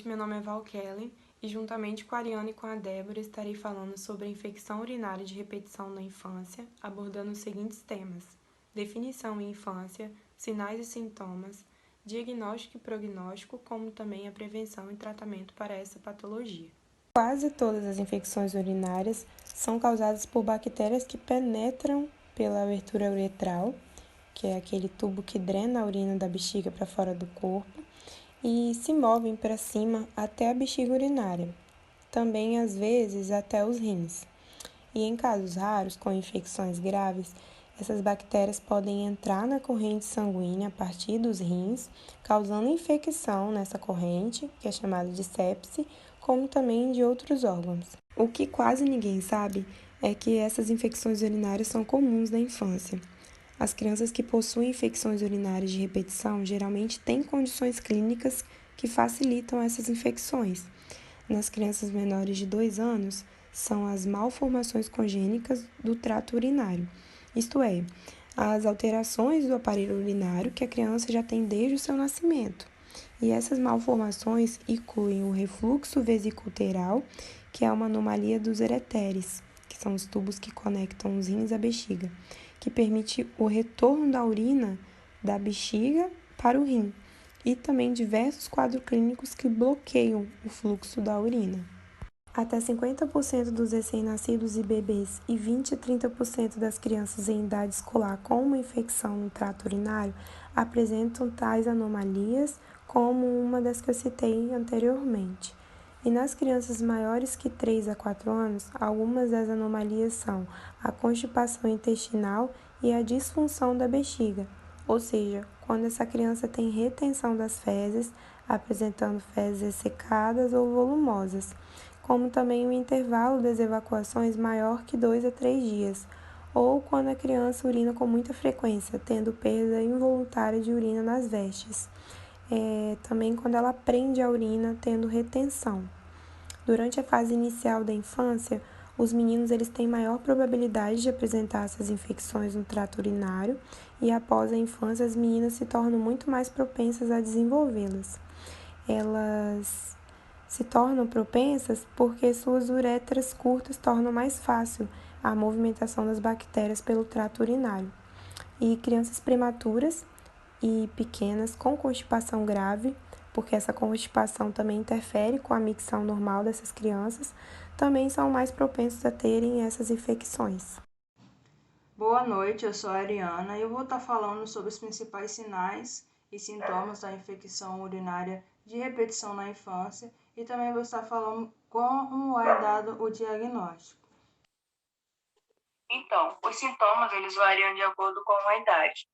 noite, meu nome é Val Kelly e juntamente com a Ariana e com a Débora estarei falando sobre a infecção urinária de repetição na infância, abordando os seguintes temas: definição em infância, sinais e sintomas, diagnóstico e prognóstico, como também a prevenção e tratamento para essa patologia. Quase todas as infecções urinárias são causadas por bactérias que penetram pela abertura uretral, que é aquele tubo que drena a urina da bexiga para fora do corpo, e se movem para cima até a bexiga urinária, também às vezes até os rins. E em casos raros, com infecções graves, essas bactérias podem entrar na corrente sanguínea a partir dos rins, causando infecção nessa corrente, que é chamada de sepse, como também de outros órgãos. O que quase ninguém sabe é que essas infecções urinárias são comuns na infância. As crianças que possuem infecções urinárias de repetição geralmente têm condições clínicas que facilitam essas infecções. Nas crianças menores de 2 anos, são as malformações congênitas do trato urinário, isto é, as alterações do aparelho urinário que a criança já tem desde o seu nascimento. E essas malformações incluem o refluxo vesiculoteral, que é uma anomalia dos ureteres, que são os tubos que conectam os rins à bexiga, que permite o retorno da urina da bexiga para o rim, e também diversos quadros clínicos que bloqueiam o fluxo da urina. Até 50% dos recém-nascidos e bebês e 20 a 30% das crianças em idade escolar com uma infecção no trato urinário apresentam tais anomalias, como uma das que eu citei anteriormente. E nas crianças maiores que 3 a 4 anos, algumas das anomalias são a constipação intestinal e a disfunção da bexiga, ou seja, quando essa criança tem retenção das fezes, apresentando fezes ressecadas ou volumosas, como também o intervalo das evacuações maior que 2 a 3 dias, ou quando a criança urina com muita frequência, tendo perda involuntária de urina nas vestes. Também quando ela prende a urina, tendo retenção. Durante a fase inicial da infância, os meninos eles têm maior probabilidade de apresentar essas infecções no trato urinário e após a infância as meninas se tornam muito mais propensas a desenvolvê-las. Elas se tornam propensas porque suas uretras curtas tornam mais fácil a movimentação das bactérias pelo trato urinário. E crianças prematuras e pequenas com constipação grave, porque essa constipação também interfere com a micção normal dessas crianças, também são mais propensos a terem essas infecções. Boa noite, eu sou a Ariana e eu vou estar falando sobre os principais sinais e sintomas da infecção urinária de repetição na infância e também vou estar falando como é dado o diagnóstico. Então, os sintomas eles variam de acordo com a idade.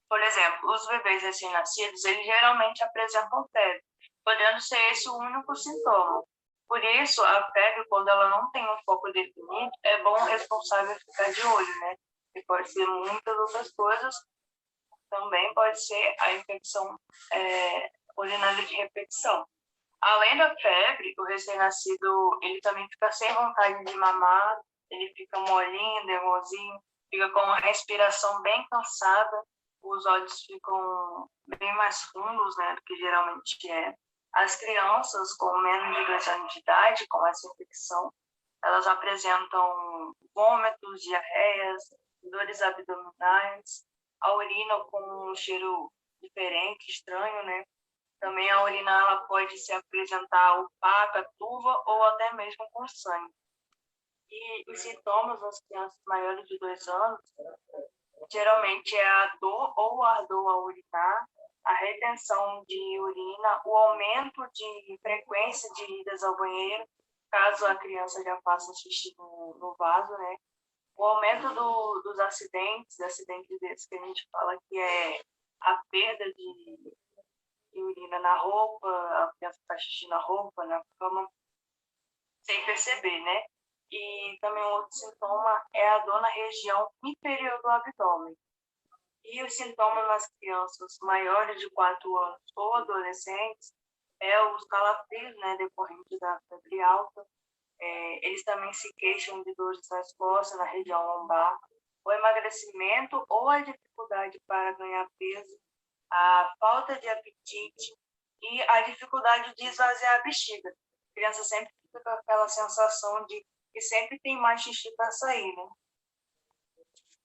Por exemplo, os bebês recém-nascidos, eles geralmente apresentam febre, podendo ser esse o único sintoma. Por isso, a febre, quando ela não tem um foco definido, é bom o responsável ficar de olho, né? E pode ser muitas outras coisas, também pode ser a infecção urinária de repetição. Além da febre, o recém-nascido, ele também fica sem vontade de mamar, ele fica molinho, nervosinho, fica com uma respiração bem cansada, os olhos ficam bem mais fundos, né, do que geralmente é. As crianças com menos de 2 anos de idade, com essa infecção, elas apresentam vômitos, diarreias, dores abdominais, a urina com um cheiro diferente, estranho, né? Também a urina ela pode se apresentar opaca, turva ou até mesmo com sangue. E os sintomas das crianças maiores de 2 anos geralmente é a dor ou ardor ao urinar, a retenção de urina, o aumento de frequência de idas ao banheiro, caso a criança já faça xixi no vaso, né? O aumento dos acidentes desses que a gente fala que é a perda de urina na roupa, a criança faz xixi na roupa, na cama, sem perceber, né? E também outro sintoma é a dor na região inferior do abdômen. E os sintomas nas crianças maiores de 4 anos ou adolescentes é os calafrios, né, decorrente da febre alta. Eles também se queixam de dores nas costas, na região lombar, o emagrecimento ou a dificuldade para ganhar peso, a falta de apetite e a dificuldade de esvaziar a bexiga. A criança sempre fica com aquela sensação de que sempre tem mais xixi para sair, né?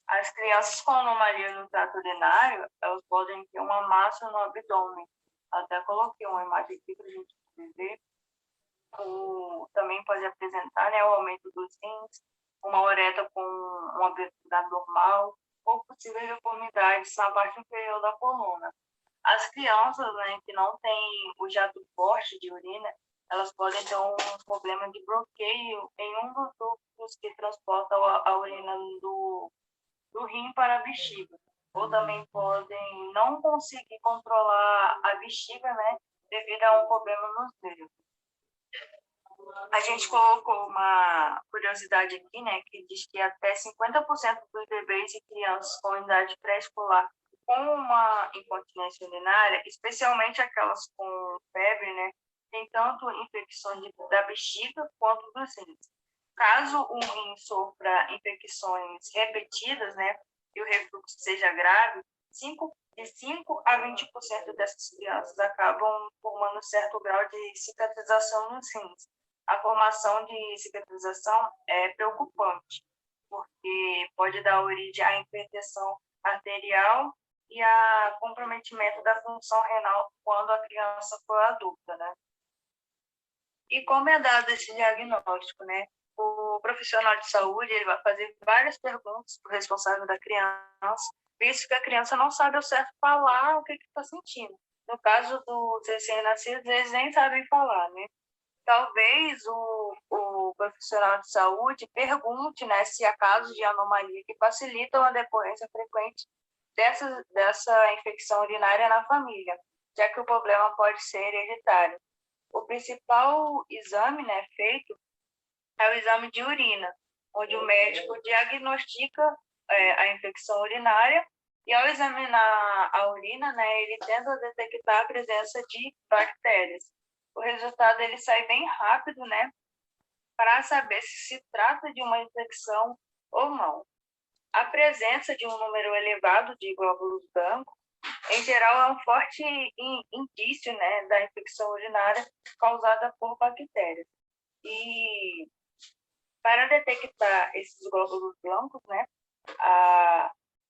As crianças com anomalia no trato urinário, elas podem ter uma massa no abdômen. Até coloquei uma imagem aqui para a gente ver. Também pode apresentar, né, o aumento dos rins, uma uretra com uma velocidade normal, ou possíveis deformidades na parte inferior da coluna. As crianças, né, que não têm o jato forte de urina, elas podem ter um problema de bloqueio em um dos ductos que transportam a urina do rim para a bexiga. Ou também podem não conseguir controlar a bexiga, né, devido a um problema nos dedos. A gente colocou uma curiosidade aqui, né, que diz que até 50% dos bebês e crianças com idade pré-escolar com uma incontinência urinária, especialmente aquelas com febre, né, tem tanto infecções da bexiga quanto dos rins. Caso o rim sofra infecções repetidas, né, e o refluxo seja grave, de 5 a 20% dessas crianças acabam formando certo grau de cicatrização nos rins. A formação de cicatrização é preocupante, porque pode dar origem à hipertensão arterial e a comprometimento da função renal quando a criança for adulta, né? E como é dado esse diagnóstico, né? O profissional de saúde ele vai fazer várias perguntas para o responsável da criança, visto que a criança não sabe ao certo falar o que está sentindo. No caso dos recém-nascidos, eles nem sabem falar, né? Talvez o profissional de saúde pergunte, né, se há casos de anomalia que facilitam a decorrência frequente dessa infecção urinária na família, já que o problema pode ser hereditário. O principal exame, né, feito é o exame de urina, onde o médico diagnostica a infecção urinária e, ao examinar a urina, né, ele tenta detectar a presença de bactérias. O resultado ele sai bem rápido, né, para saber se trata de uma infecção ou não. A presença de um número elevado de glóbulos brancos, em geral, é um forte indício, né, da infecção urinária causada por bactérias. E para detectar esses glóbulos brancos, né,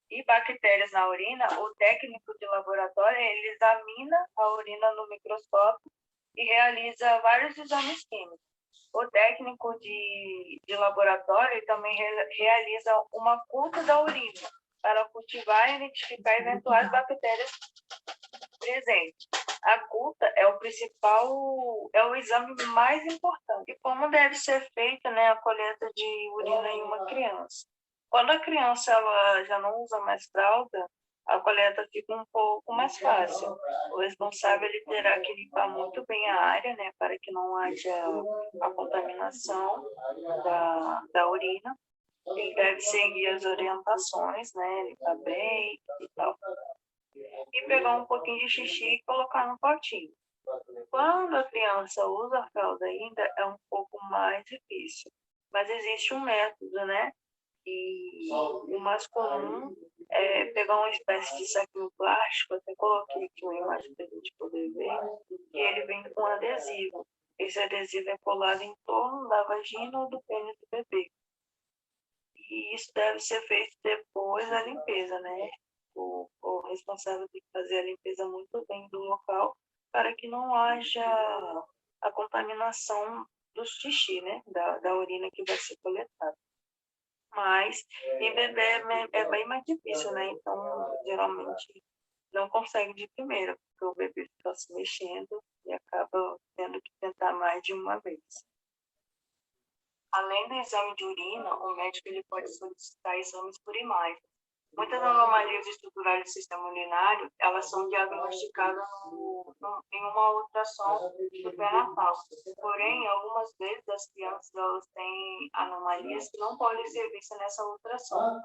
e bactérias na urina, o técnico de laboratório ele examina a urina no microscópio e realiza vários exames químicos. O técnico de laboratório também realiza uma culta da urina para cultivar e identificar eventuais bactérias presentes. A culta é o exame mais importante. E como deve ser feita, né, a coleta de urina em uma criança? Quando a criança ela já não usa mais fralda, a coleta fica um pouco mais fácil. O responsável ele terá que limpar muito bem a área, né, para que não haja a contaminação da urina. Ele deve seguir as orientações, né, limpar bem e tal. E pegar um pouquinho de xixi e colocar no potinho. Quando a criança usa a fralda ainda, é um pouco mais difícil. Mas existe um método, né? E o mais comum é pegar uma espécie de saquinho plástico, até coloquei aqui uma imagem para a gente poder ver, e ele vem com adesivo. Esse adesivo é colado em torno da vagina ou do pênis do bebê. E isso deve ser feito depois da limpeza, né? O responsável tem que fazer a limpeza muito bem do local para que não haja a contaminação do xixi, né? Da urina que vai ser coletada. Mas em bebê é bem mais difícil, né? Então, geralmente, não consegue de primeira, porque o bebê fica se mexendo e acaba tendo que tentar mais de uma vez. Além do exame de urina, o médico ele pode solicitar exames por imagem. Muitas anomalias estruturais do sistema urinário, elas são diagnosticadas em uma ultrassom do pré-natal. Porém, algumas vezes as crianças elas têm anomalias que não podem ser vistas nessa ultrassom.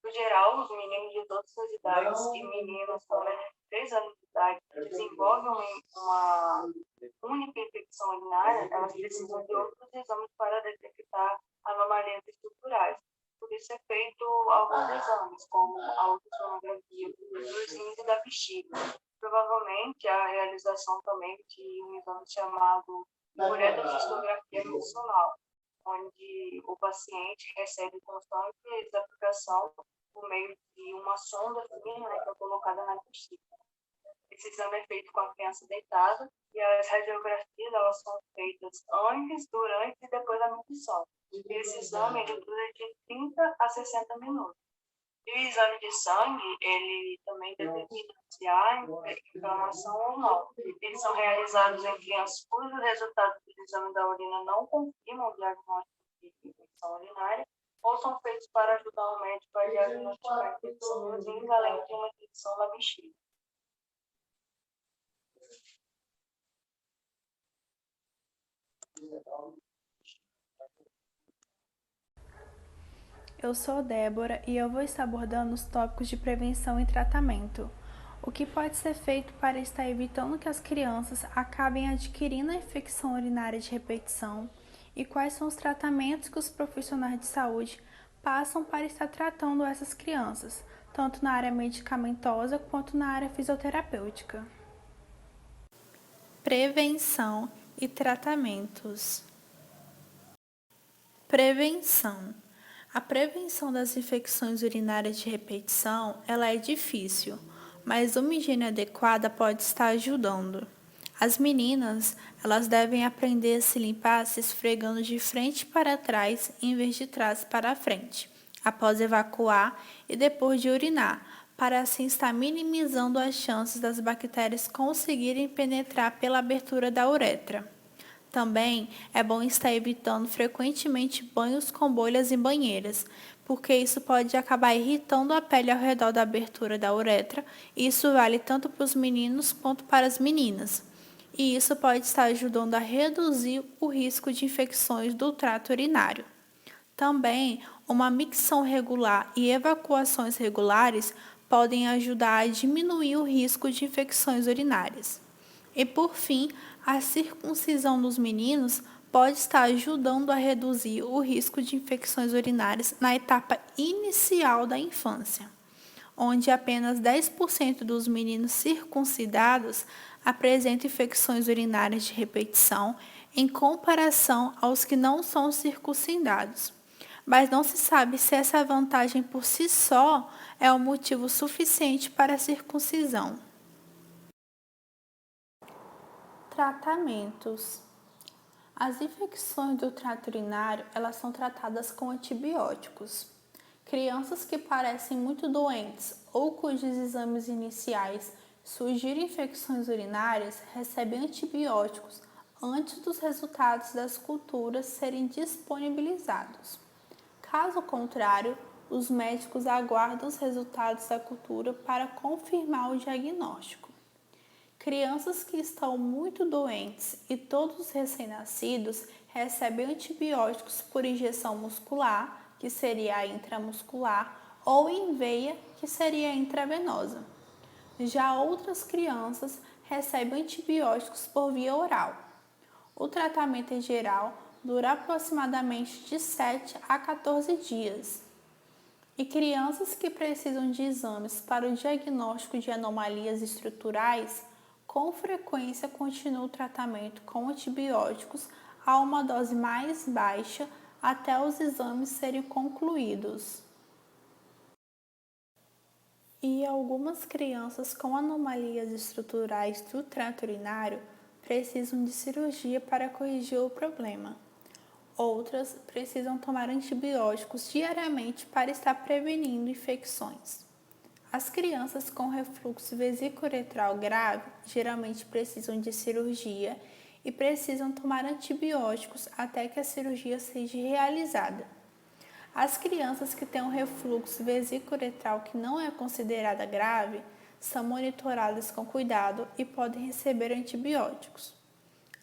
No geral, os meninos de todas as idades e meninas com menos de 3 anos de idade que desenvolvem uma única infecção urinária, elas precisam de outros exames para detectar anomalias estruturais. O poder ser feito alguns exames, como a ultrassonografia dos rins e da bexiga. Provavelmente a realização também de um exame chamado uretrocistografia funcional, onde o paciente recebe constantes aplicação por meio de uma sonda fina, né, que é colocada na bexiga. Esse exame é feito com a criança deitada e as radiografias elas são feitas antes, durante e depois da nutrição. E esse exame ele dura de 30 a 60 minutos. E o exame de sangue, ele também determina se há inflamação ou não. Eles são realizados em crianças cujos resultados do exame da urina não confirmam o diagnóstico de infecção urinária ou são feitos para ajudar o médico a diagnosticar a infecção nos rins, além de uma infecção na bexiga. Eu sou Débora e eu vou estar abordando os tópicos de prevenção e tratamento. O que pode ser feito para estar evitando que as crianças acabem adquirindo a infecção urinária de repetição e quais são os tratamentos que os profissionais de saúde passam para estar tratando essas crianças, tanto na área medicamentosa quanto na área fisioterapêutica. Prevenção e tratamentos. Prevenção. A prevenção das infecções urinárias de repetição, ela é difícil, mas uma higiene adequada pode estar ajudando. As meninas, elas devem aprender a se limpar se esfregando de frente para trás em vez de trás para frente, após evacuar e depois de urinar, para assim estar minimizando as chances das bactérias conseguirem penetrar pela abertura da uretra. Também é bom estar evitando frequentemente banhos com bolhas em banheiras, porque isso pode acabar irritando a pele ao redor da abertura da uretra, e isso vale tanto para os meninos quanto para as meninas. E isso pode estar ajudando a reduzir o risco de infecções do trato urinário. Também, uma micção regular e evacuações regulares podem ajudar a diminuir o risco de infecções urinárias. E por fim, a circuncisão dos meninos pode estar ajudando a reduzir o risco de infecções urinárias na etapa inicial da infância, onde apenas 10% dos meninos circuncidados apresentam infecções urinárias de repetição em comparação aos que não são circuncidados. Mas não se sabe se essa vantagem por si só é um motivo suficiente para a circuncisão. Tratamentos. As infecções do trato urinário, elas são tratadas com antibióticos. Crianças que parecem muito doentes ou cujos exames iniciais sugerem infecções urinárias recebem antibióticos antes dos resultados das culturas serem disponibilizados. Caso contrário, os médicos aguardam os resultados da cultura para confirmar o diagnóstico. Crianças que estão muito doentes e todos os recém-nascidos recebem antibióticos por injeção muscular, que seria a intramuscular, ou em veia, que seria a intravenosa. Já outras crianças recebem antibióticos por via oral. O tratamento em geral dura aproximadamente de 7 a 14 dias. E crianças que precisam de exames para o diagnóstico de anomalias estruturais, com frequência continua o tratamento com antibióticos a uma dose mais baixa até os exames serem concluídos. E algumas crianças com anomalias estruturais do trato urinário precisam de cirurgia para corrigir o problema. Outras precisam tomar antibióticos diariamente para estar prevenindo infecções. As crianças com refluxo vesículo-uretral grave geralmente precisam de cirurgia e precisam tomar antibióticos até que a cirurgia seja realizada. As crianças que têm um refluxo vesículo-uretral que não é considerada grave são monitoradas com cuidado e podem receber antibióticos.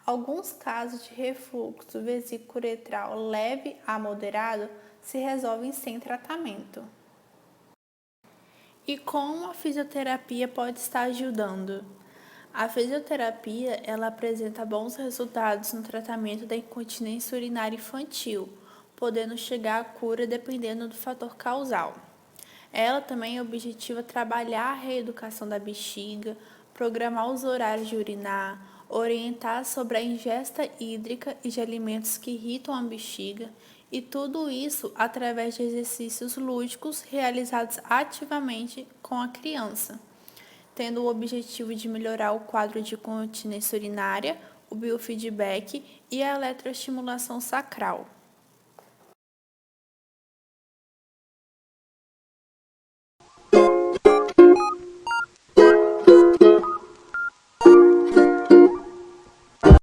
Alguns casos de refluxo vesículo-uretral leve a moderado se resolvem sem tratamento. E como a fisioterapia pode estar ajudando? A fisioterapia, ela apresenta bons resultados no tratamento da incontinência urinária infantil, podendo chegar à cura dependendo do fator causal. Ela também objetiva trabalhar a reeducação da bexiga, programar os horários de urinar, orientar sobre a ingesta hídrica e de alimentos que irritam a bexiga, e tudo isso através de exercícios lúdicos realizados ativamente com a criança, tendo o objetivo de melhorar o quadro de continência urinária, o biofeedback e a eletroestimulação sacral.